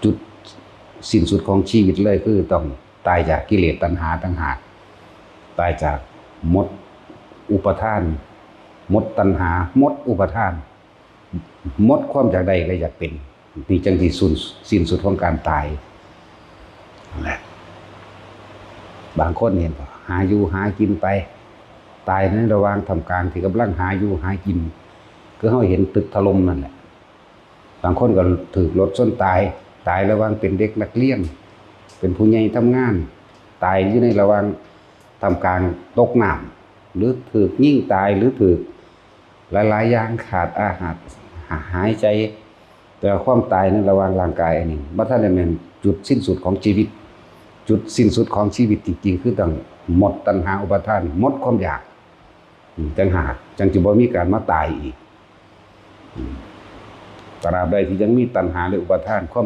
จุดสิ้นสุดของชีวิตเลยคือต้องตายจากกิเลสตัณหาต่างหากตายจากมดอุปทานมดตัณหามดอุปทานมดความอยากใดก็อยากเป็นนี่จังที่สิ้นสุดของการตายนั่นแหละบางคนเห็นว่าหาอยู่หากินไปตายในระหว่างทำการที่กำลังหาอยู่หากินก็เขาเห็นตึกถล่มนั่นแหละบางคนก็ถูกรถชนตายระหว่างเป็นเด็กนักเรียนเป็นผู้ใหญ่ทำงานตายอยู่ในระหว่างทำการตกน้ำหรือถูกยิงตายหรือถูกหลายๆอย่างขาดอาหารหายใจแต่ความตายในระหว่างร่างกายอันนี้บ่ทันได้แม่นจุดสิ้นสุดของชีวิตจุดสิ้นสุดของชีวิตจริงๆคือต้องหมดตัณหาอุปาทานหมดความอยากจังหากจังสิบ่มีการมาตายอีกตราบใดที่ยังมีตัณหาและอุปาทาน